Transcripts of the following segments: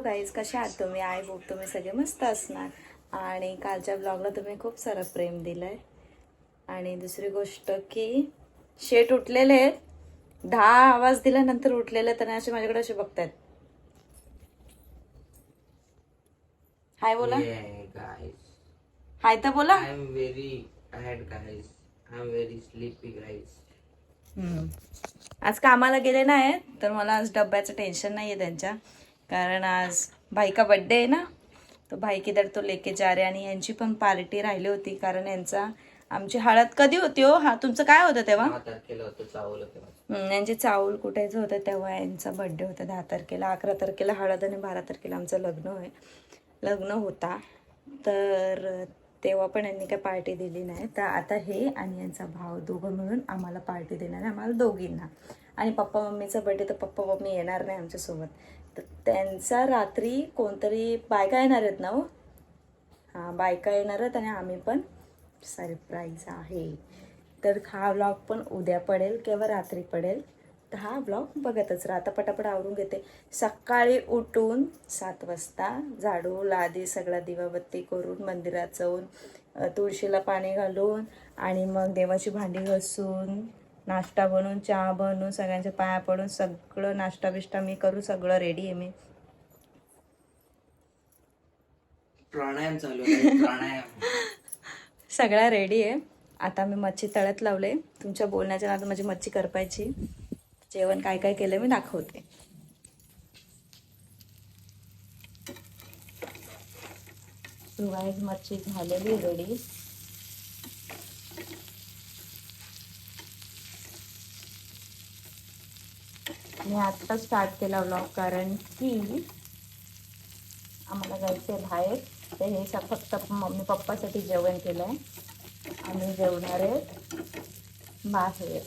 Guys, कशा आहात तुम्ही? आय होप तुम्ही सगळे मस्त असणार. आणि कालच्या ब्लॉगला तुम्ही खूप सारं प्रेम दिलंय. आणि दुसरी गोष्ट की शेट उठलेले आहेत. 10 आवाज दिल्यानंतर उठलेले तर असे माझ्याकडे असे बघतायत. हाय बोला. Guys, हाय तर बोला. I am very tired, guys. I am very sleepy, guys. आज कामाला गेले नाही तर मला आज डब्याचं टेन्शन नाही आहे त्यांच्या, कारण आज भाई का बर्थडे आहे ना. तो भाई किधर तो लेके जा रे. आणि यांची पण पार्टी राहिली होती, कारण यांचा आमची हळद कधी होती हो? हा तुमचं काय होतं तेव्हा? 10 तारखेला होतं चावलं तेव्हा. यांचे चाऊल कुटायचं होतं तेव्हा यांचा बर्थडे होता 10 तारखेला. 11 तारखेला हळद आणि 12 तारखेला आमचं लग्न होता. तर तेव्हा पण यांनी काही पार्टी दिली नाही. तर आता हे आणि यांचा भाव दोघं मिळून आम्हाला पार्टी देणार आहे, आम्हाला दोघींना. आणि पप्पा मम्मीचा बर्थडे तर पप्पा मम्मी येणार नाही आमच्यासोबत. तर त्यांचा रात्री कोणतरी बायका येणार आहेत ना हो. हां, बायका येणार आहेत आणि आम्ही पण सरप्राईज आहे. तर हा व्लॉग पण उद्या पडेल किंवा रात्री पडेल. तर हा व्लॉग बघतच राहा. आता पटापट आवरून घेते. सकाळी उठून 7 वाजता झाडू लादी सगळा दिवाबत्ती करून मंदिरात जाऊन तुळशीला पाणी घालून आणि मग देवाची भांडी घासून नाश्ता बनवून चहा बनवून सगळ्यांच्या पाया पडून सगळं नाश्ता बिष्टा मी करू, सगळं रेडी आहे मी. प्राणायाम चालू आहे, प्राणायाम. सगळ्या रेडी आहे. आता मी मच्छी तळ्यात लावले. तुमच्या बोलण्याच्या नादात माझी मच्छी करपायची. जेवण काय काय केलं मी दाखवते. मच्छी झालेली रेडी. मी आत्ता स्टार्ट केला व्लॉग, कारण की आम्हाला जायचं आहे बाहेर. तर हे फक्त मम्मी पप्पासाठी जेवण केलं आहे. आम्ही जेवणार आहे बाहेर.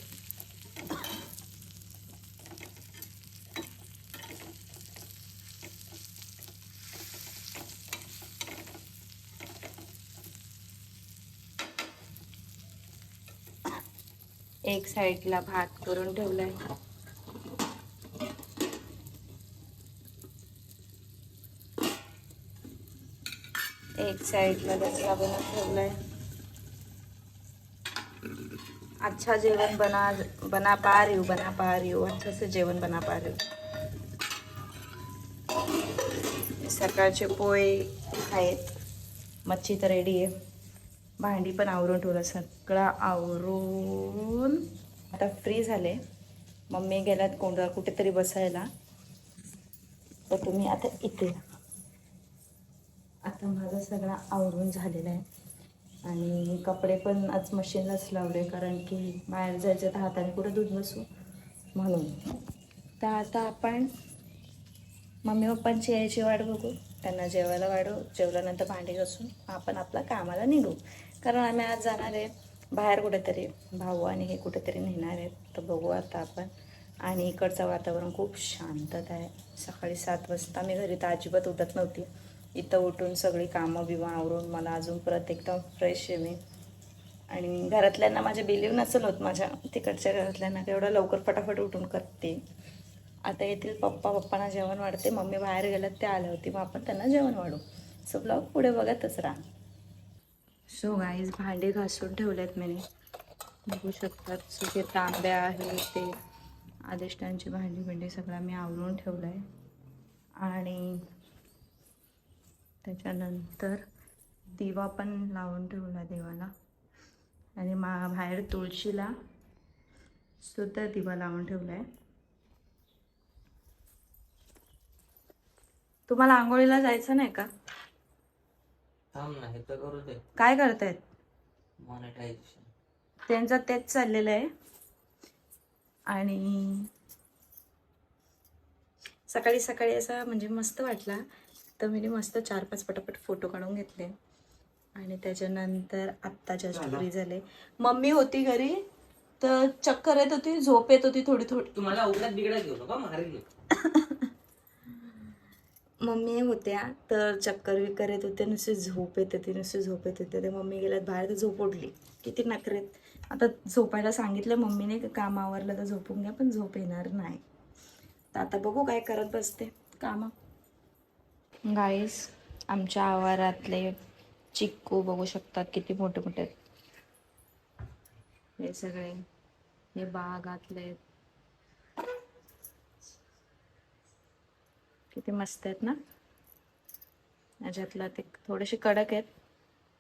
एक साईडला भात करून ठेवलाय. एक साइडला रस्सा बनवून ठेवलाय. अच्छा जेवण बना पा रही हूँ अच्छा से जेवण बना पा रही हूँ. सकाळचे पोहे आहेत. मच्छी तर रेडी आहे. भांडी पण आवरून ठेवलं, सगळं आवरून आता फ्री झाले. मम्मी गेल्यात कुठेतरी बसायला. तर तुम्ही आता इथे. आता माझं सगळं आवरून झालेलं आहे. आणि कपडे पण आज मशीनलाच लावले, कारण की बाहेर जायचं तर हाताने कुठं दूध बसू म्हणून. तर आता आपण मम्मी पप्पांची यायची वाट बघू. त्यांना जेवायला वाढू. जेवल्यानंतर भांडी घासून आपण आपल्या कामाला निघू. कारण आम्ही आज जाणार आहे बाहेर कुठेतरी. भाऊ आणि हे कुठेतरी नेणार आहेत. तर बघू आता आपण. आणि इकडचं वातावरण खूप शांतता आहे. सकाळी 7 वाजता मी घरी तर अजिबात उठत नव्हती. इथं उठून सगळी कामं बिमं आवरून मला अजून परत एकदम फ्रेश आहे मी. आणि घरातल्यांना माझ्या बिलीव नसेल होत, माझ्या तिकडच्या घरातल्यांना एवढं लवकर फटाफट उठून करते. आता येथील पप्पांना जेवण वाढते. मम्मी बाहेर गेल्यात, ते आले होते, मग आपण त्यांना जेवण वाढू. सो ब्लॉग पुढे बघतच राहा. सो गाईज, भांडे घासून ठेवलेत मी, बघू शकतात. सुके तांब्या आहे ते अधिष्ठानची भांडी सगळं मी आवरून ठेवलं आहे. आणि त्याच्यानंतर दिवा पण लावून ठेवला देवाला. आणि बाहेर तुळशीला सुद्धा दिवा लावून ठेवला आहे. तुम्हाला आंघोळीला जायचं नाही का? थांब ना, हे तर करू दे. काय करतायत? मॉनिटायझेशन त्यांचं तेच चाललेलं आहे. आणि सकाळी सकाळी असा म्हणजे मस्त वाटला, तर मी मस्त 4-5 पटापट फोटो काढून घेतले. आणि त्याच्यानंतर आत्ता जस्ट फ्री झाले. मम्मी होती घरी तर चक्कर येत होती, झोप येत होती थोडी थोडी. तुम्हाला उघड्यात बिघड्यात घेऊ नका, मारेल. मम्मी होत्या तर चक्कर विकर येत होते, नुसती झोप येत होती. ते मम्मी गेल्यात बाहेर तर झोप उडली. किती नखरेत. आता झोपायला सांगितलं मम्मीने, काम आवरलं तर झोपून घ्या, पण झोप येणार नाही. तर आता बघू काय करत बसते कामं. गाईस आमच्या आवारातले चिक्कू बघू शकतात किती मोठे मोठे आहेत. हे सगळे हे बागातले आहेत. किती मस्त आहेत ना. याच्यातला ते थोडेसे कडक आहेत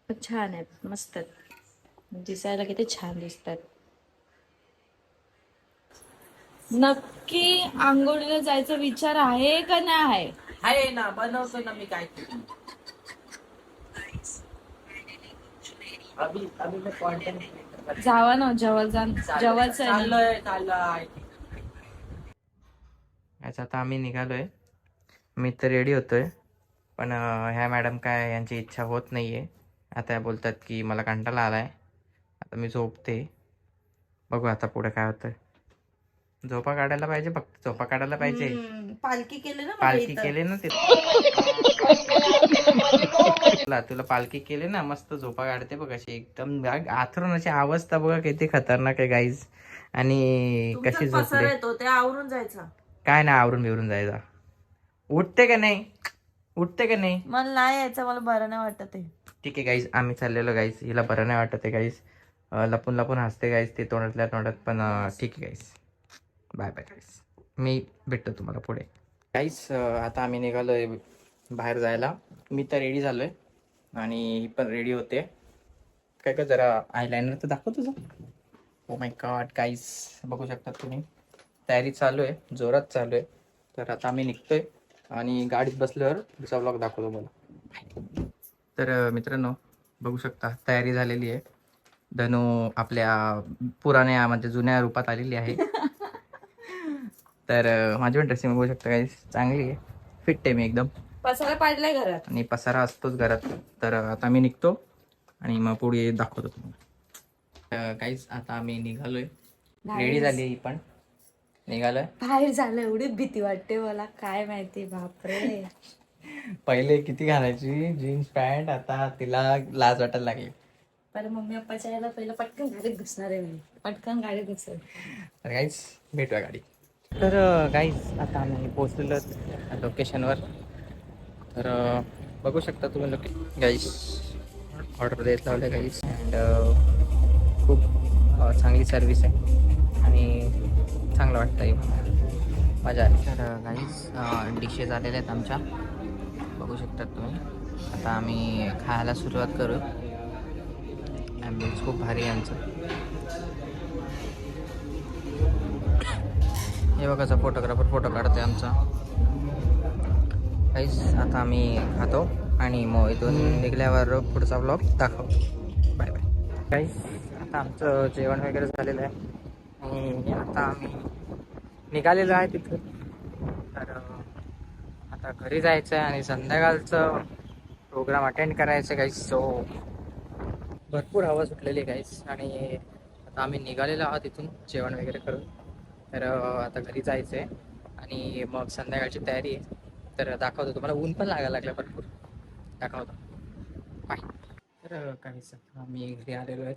पण छान आहेत, मस्त आहेत, दिसायला किती छान दिसतात. नक्की आंघोळीला जायचा विचार आहे का नाही? आहे ना, बनवतो ना मी काय अभी अभी मैं कंटेंट जावा ना, जवळच आहे ना. याचा आता आम्ही निघालोय. मी तर रेडी होतोय पण ह्या मॅडम काय यांची इच्छा होत नाहीये. आता या बोलतात की मला कंटाळा आलाय, आता मी झोपते. बघू आता पुढे काय होतंय. झोपा काढायला पाहिजे, फक्त झोपा काढायला पाहिजे. पालखी केली ना, पालखी केली ना ते तुला पालखी केली ना, मस्त झोपा काढते बघ अशी एकदम आथरून. अशी अवस्था बघा किती खतरनाक आहे गाईज. आणि कशी झोपले ते आवरून जायचा. काय नाही आवरून बिवरून जायचा. उठते का नाही, उठते का नाही? मला नाही यायचं, मला बरं नाही वाटत आहे. ठीक आहे गाईज, आम्ही चाललेलो गाईज. हिला बरं नाही वाटत आहे गाईज. लपून लपून हसते गाईज ते तोंडातल्या तोंडात. पण ठीक आहे गाईज, बाय बाय गाईज. मी भेटतो तुम्हाला पुढे. गाईज आता आम्ही निघालोय बाहेर जायला. मी तर रेडी झालोय आणि ही पण रेडी होते. काय का जरा आयलाइनर तर दाखव तुझं. ओ माय गॉड गाईज, बघू शकता तुम्ही तयारी चालू आहे, जोरात चालू आहे. तर आता आम्ही निघतोय आणि गाडीत बसल्यावर दुसरा ब्लॉग दाखवतो मला. तर मित्रांनो बघू शकता तयारी झालेली आहे. धनू आपल्या पुराण्या म्हणजे जुन्या रूपात आलेली आहे. तर माझी पण ड्रेसिंग बघू शकता काही चांगली आहे, फिट आहे मी एकदम. पसारा पाडलाय घरात आणि पसारा असतोच घरात. तर आता मी निघतो आणि मग पुढे दाखवतो तुम्हाला. काहीच आता आम्ही निघालोय, रेडी झाली ही पण निघालोय. बाहेर झालं एवढी भीती वाटते मला, काय माहिती. बापरे. पहिले किती घालायची जीन्स पॅन्ट, आता तिला लाज वाटायला लागली. पर मम्मी पप्पाच्या यायला पहिलं पटकन गाडीत घुसणार आहे मी, पटकन गाडीत घुसणार. तर काहीच भेटूया गाडी. तर गाईज आता आम्ही पोहोचलेलो लोकेशनवर. तर बघू शकता तुम्ही गाईज ऑर्डर देत लावले गाईज. अँड खूप चांगली सर्विस आहे आणि चांगलं वाटतं आहे, मजा आली. तर गाईज डिशेस आलेल्या आहेत आमच्या, बघू शकता तुम्ही. आता आम्ही खायला सुरुवात करू. ॲम्बियन्स खूप भारी आहे आमचं. हे बघायचा फोटोग्राफर फोटो काढतोय आमचा. काहीच आता आम्ही खातो आणि मग इथून निघल्यावर पुढचा ब्लॉग दाखवतो. Bye bye. काहीच आता आमचं जेवण वगैरे झालेलं आहे आणि आता आम्ही निघालेलो आहे तिथून. तर आता घरी जायचं आहे आणि संध्याकाळचं प्रोग्राम अटेंड करायचं आहे गाईस. सो भरपूर हवा सुटलेली आहे गाईस आणि आता आम्ही निघालेलो आहोत तिथून जेवण वगैरे करून. तर आता घरी जायचं आहे आणि मग संध्याकाळची तयारी आहे. तर दाखवतो तुम्हाला. ऊन पण लागायला लागलं भरपूर, दाखवतो. बाय. तर काहीच आम्ही घरी आलेलो आहेत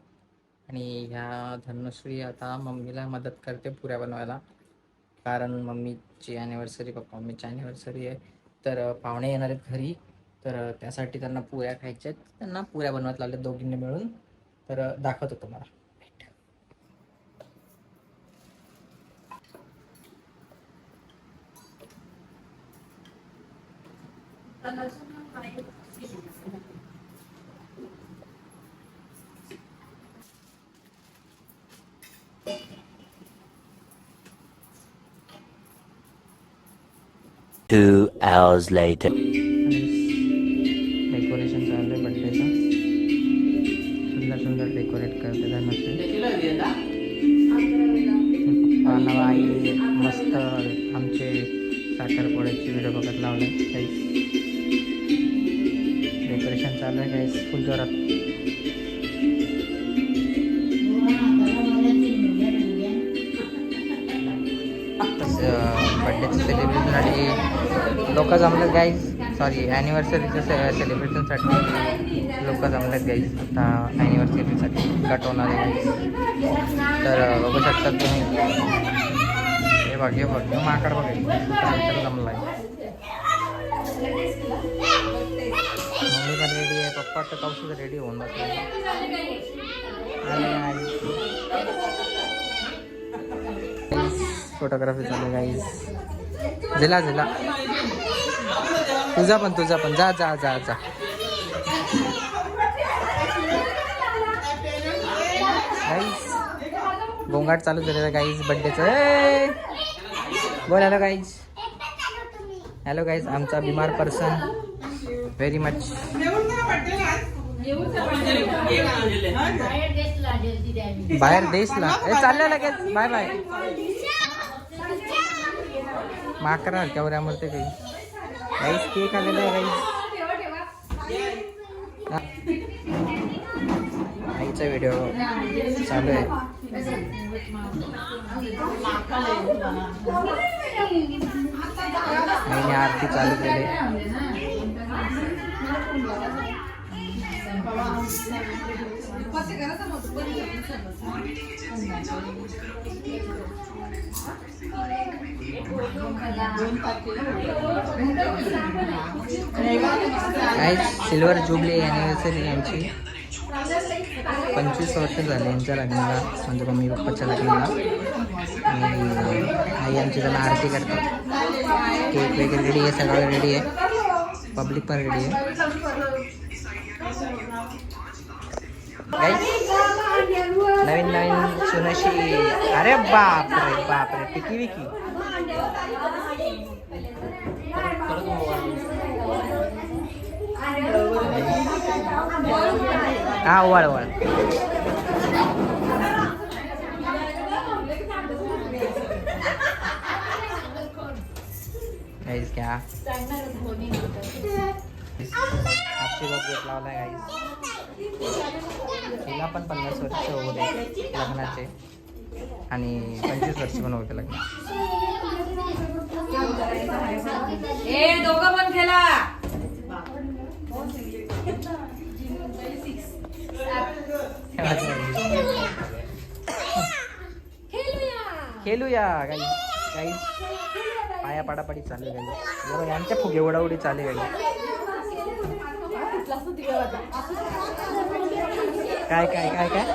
आणि ह्या धनुश्री आता मम्मीला मदत करते पुऱ्या बनवायला. कारण मम्मीची ॲनिव्हर्सरी, पप्पा मम्मीची ॲनिव्हर्सरी आहे. तर पाहुणे येणार आहेत घरी, तर त्यासाठी त्यांना पुऱ्या खायच्या आहेत. त्यांना पुऱ्या बनवत लावल्या दोघींनी मिळून. तर दाखवतो तुम्हाला. Two hours later. डेकोरेशन चालू आहे बड्डेचं. सुंदर सुंदर डेकोरेट करते धनुश्री. पप्पा आई मस्त आमचे साखरपुड्याची व्हिडिओ बघत लावले. काहीच डेकोरेशन चालू आहे काहीच फुल जोरात. बड्डेचं सेलिब्रेशनसाठी लोक जमलेत गाईज. सॉरी ॲनिव्हर्सरीच्या सेलिब्रेशनसाठी लोक जमलेत गाईज. आता ॲनिव्हर्सरीसाठी कट होणार आहे गाईज. तर बघू शकता तुम्ही. हे बघ हे बघ माकड बघ जमला आहे. पप्पा तर कौशिक रेडी होऊन बसले. फोटोग्राफी चालू गाईज. जिला जिला तुझा पण जा जा जा जा. गाईज गोंगाट चालू झालेला गाईज बड्डेचं. बोल हॅलो गाईज. Hello guys. आमचा बिमार पर्सन व्हेरी मच. बाहेर देशला चालल्या लगेच. Bye bye. माकरा हलक्यावर मरते काही. गाईज केक आलेला आहे गाईज. आईचा व्हिडिओ चालू आहे. आईने आरती चालू केली. सिल्वर जुबली अॅनिव्हर्सरी यांची 25 वर्ष झाले यांच्या लग्नाला, म्हणजे मम्मी पप्पाच्या लग्नाला. आई आमची त्याला आरती करतात. केक वगैरे रेडी आहे, सगळं रेडी आहे, पब्लिक पण रेडी आहे. नवीन नवीन सुनशी. अरे बापरे बापरे. टिकी विकी. हा वळ वळ. गाईस क्या आशीर्वाद घेत लावलाय गाईस. तिला पण 50 वर्ष होऊ दे लग्नाचे आणि 25 वर्ष पण होते लग्न. दोघं पण खेळा. खेळूया गाईस. गाईस पाया पाडापाडी चालू गाईस. यांच्या फुगे उडाउडी चालू गाईस. काय काय काय काय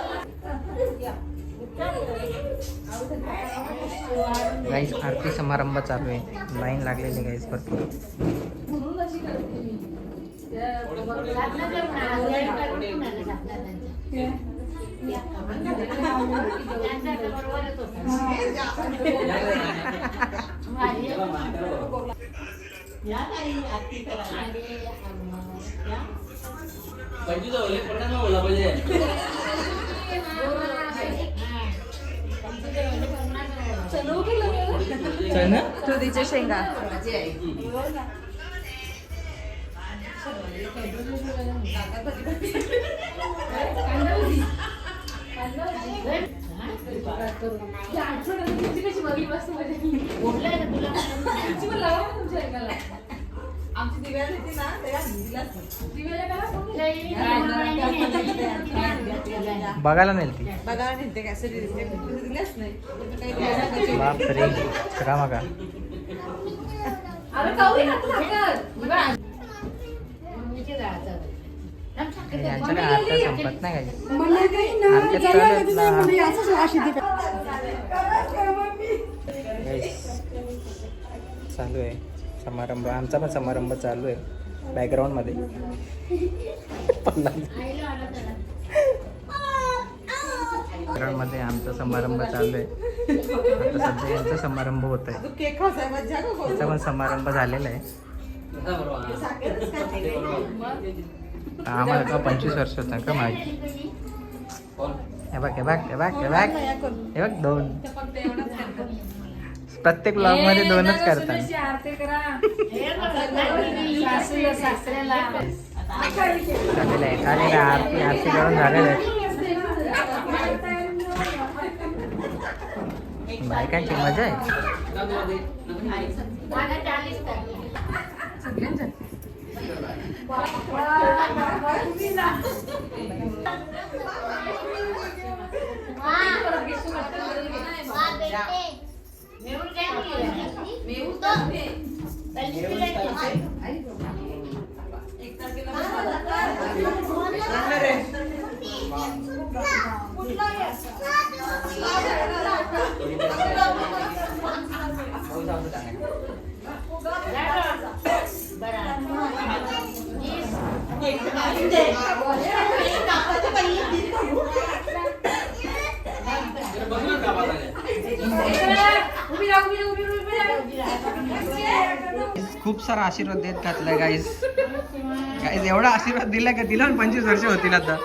गाईस. आरती समारंभ चालू आहे. लाईन लागलेली गाईस भरपूर. दुधीच्या शेंगा. बघायला नेलती. बापरे रामा का. यांच्याकडे आरत्या संपत नाही चालू आहे समारंभ. आमचा पण समारंभ चालू आहे बॅकग्राऊंड मध्ये. बॅकग्राऊंड मध्ये आमचा समारंभ चालू आहे. आता सध्या यांचा समारंभ होत आहे. याचा पण समारंभ झालेला आहे. आम्हाला का 25 वर्ष होता का माहिती. हे बघ हे बघ हे बघ हे बघ हे बघ 2. प्रत्येक ब्लॉग मध्ये 2च करतात. झालेलं आहे. झालेलं आरती आरती करून झालेलं आहे. बायकांची मजा आहे. एक खूप सारा आशीर्वाद देत घातलाय गाईस. गाईस एवढा आशीर्वाद दिलाय का तिला 25 वर्ष होतील आता.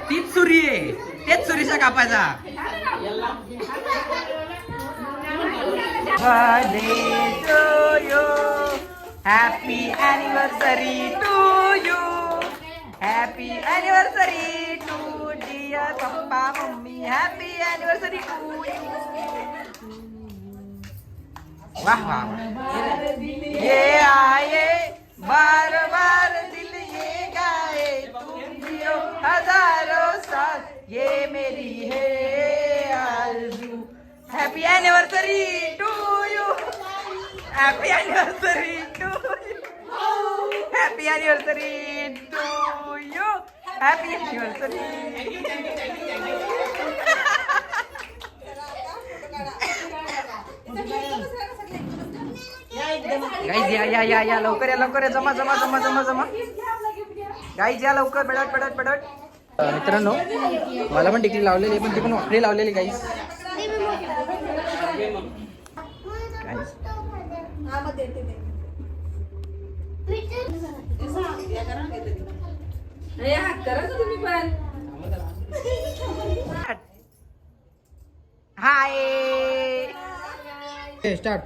तीच सुरी आहे, तेच सुरीचा कापायचा. Birthday to you, happy anniversary to you, happy anniversary to dear पप्पा मम्मी, हॅपी अॅनिव्हर्सरी टू यू. वाह वाह, ये आए बार बार दिल ये गाए, तुम जियो हजारों साल, ये मेरी है आरज़ू. Happy anniversary to you, happy anniversary to you, happy anniversary to you, happy anniversary. Guys या या या या लवकर या लवकर या, जमा जमा जमा जमा जमा. गाईज या लवकर, पडट पडट पडट. मित्रांनो मला पण टिकली लावलेली पण ती पण वाकडी लावलेली गाईज. हाय स्टार्ट.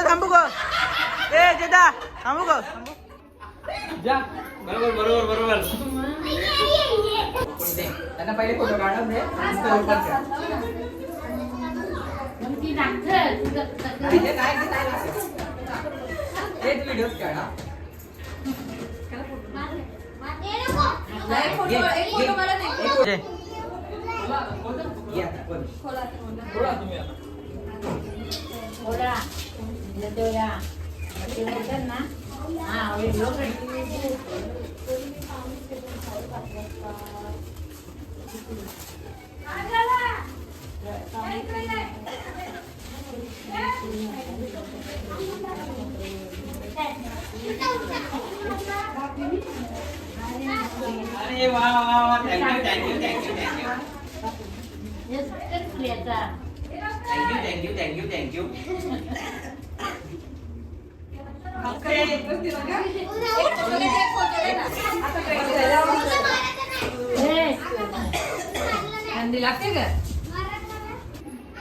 थांबू गो, ए जेदा थांबू गो. बरोबर बरोबर. त्यांना पहिले फोटो काढून दे. अरे वा वा वा, thank you thank you thank you thank you thank you thank you thank you thank you.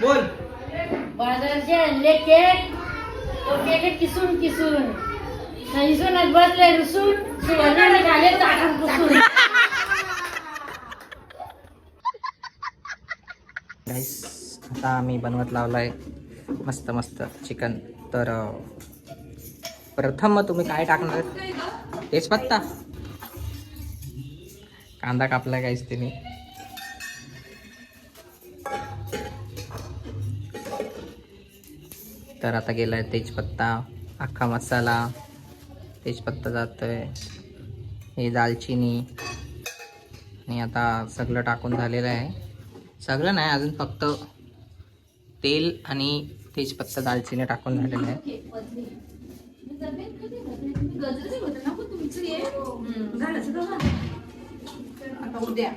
बोल. बाजारचे आणले केक, तो केक किसून किसून हिसून बसले रुसून, सुवर्णाने घाले ताटून पुसून. गाईस आता आम्ही बनवत लावलाय मस्त मस्त चिकन. तर प्रथम तुम्ही काय टाकणार? तेजपत्ता, कांदा कापलाय गाईस तिने. तर आता गेलाय तेजपत्ता, अख्खा मसाला, तेजपत्ता जातोय, हे दालचिनी, आणि आता सगळं टाकून झालेलं आहे. सगळं नाही अजून, फक्त तेल आणि तेजपत्ता दालचिनी टाकून झालेलं आहे. उद्या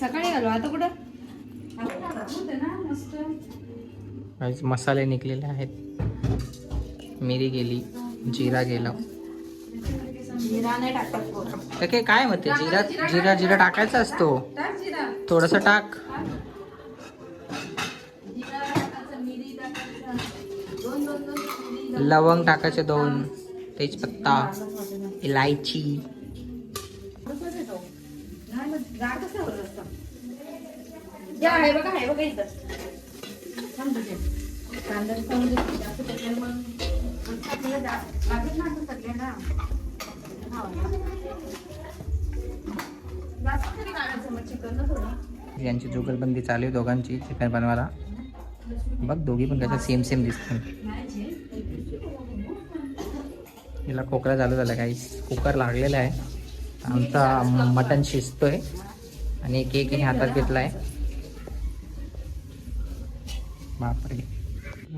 सकाळी घालू, आता कुठं मसाले निघलेले आहेत. मिरी गेली, जिरा गेला. जिरा नाही टाकत. काय काय म्हणते, जिरा जिरा जिरा टाकायचा असतो, थोडस टाक. लवंग टाकायचे 2, तेजपत्ता, इलायची. आहे बघा, आहे बघा इथं. यांची जुगलबंदी चालू आहे दोघांची चिकन बनवायला. बघ दोघी पण कशा सेम सेम दिसतात. हिला खोकला चालू झाला काही, कुकर लागलेला आहे. आमचा मटण शिजतोय आणि केक हिने हातात घेतलाय. बापरे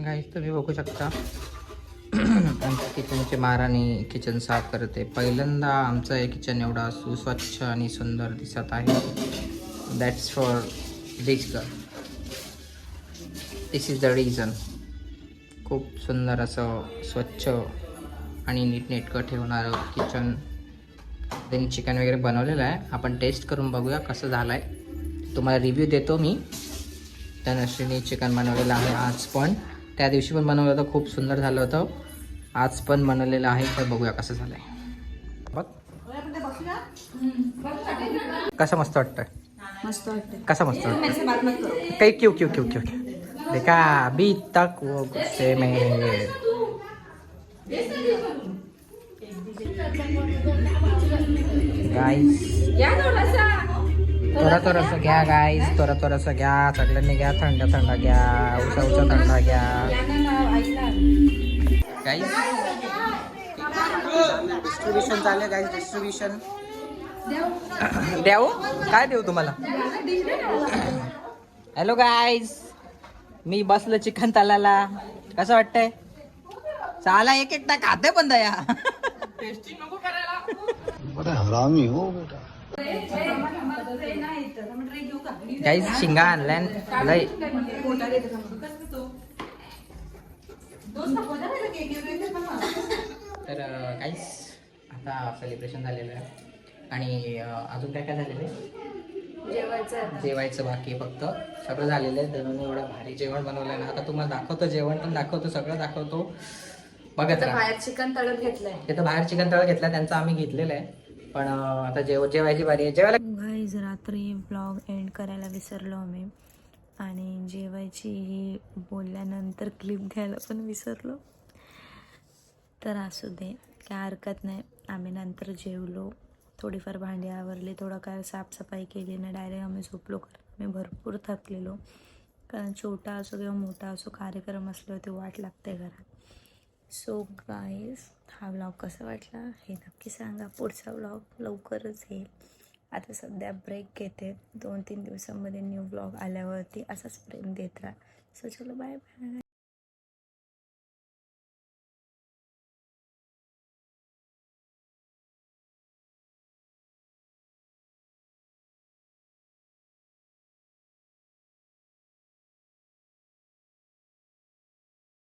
गाईस तुम्ही बघू शकता आमच्या किचनचे महाराणी किचन साफ करते. पहिल्यांदा आमचं हे किचन एवढा सुस्वच्छ आणि सुंदर दिसत आहे. That's for this girl. This is the reason. खूप सुंदर असं स्वच्छ आणि नीटनेटकं ठेवणारं किचन. त्यांनी चिकन वगैरे बनवलेलं आहे. आपण टेस्ट करून बघूया कसं झालं आहे. तुम्हाला रिव्ह्यू देतो मी. त्या नशीने चिकन बनवलेलं आहे आज पण. त्या दिवशी पण बनवलं होतं, खूप सुंदर झालं होतं. आज पण बनवलेलं आहे, तर बघूया कसं झालं आहे. बघ कसं मस्त वाटतं. मस्त वाटतं. कसं मस्त वाटतं. काही क्यू क्यू क्यू क्यू देखा अभी तक वो गुस्से में है. गाईस थोडंसं घ्या गाईस, थोडंसं घ्या. सगळ्यांनी घ्या. थंड थंड घ्या. उसा थंड घ्या गाईस. डिस्ट्रीब्युशन चालू आहे गाईस. डिस्ट्रीब्युशन देऊ काय देऊ तुम्हाला. हॅलो गाईस, मी बसलो चिकन तलाला. कसं वाटतंय. चाला एक एकटा खाते पण दया. बड़ा हरामी हो बेटा. गाईस शिंगा आणल्यान लय. तर गाईस आता सेलिब्रेशन झालेलं आहे आणि अजून काय काय झालेलं आहे. जेवायचं बाकी फक्त. सगळं झालेलं आहे. धनूने एवढं भारी जेवण बनवलं आहे ना. आता तुम्हाला दाखवतो, जेवण पण दाखवतो, सगळं दाखवतो. बघत राहा. बाहेर चिकन तळत घेतलंय. ते तर बाहेर चिकन तळ घेतला त्यांचा आम्ही घेतलेलं आहे. पण आता जेवायची बारी आहे. जेवायला गाईज रात्री ब्लॉग एंड करायला विसरलो आम्ही आणि जेवायची ही बोलल्यानंतर क्लिप घ्यायला पण विसरलो. तर असू दे, काय हरकत नाही. आम्ही नंतर जेवलो, थोडीफार भांडी आवरली, थोडं काय साफसफाई केली ना डायरेक्ट आम्ही झोपलो. कारण आम्ही भरपूर थकलेलो. कारण छोटा असो किंवा मोठा असो कार्यक्रम असलो ते वाट लागते घरात. सो गाईज हा व्लॉग कसा वाटला हे नक्की सांगा. पुढचा व्लॉग लवकरच येईल. आता सध्या ब्रेक घेते. 2-3 दिवसांमध्ये न्यू व्लॉग आल्यावरती असाच प्रेम देत राहा. सो चलो बाय बाय.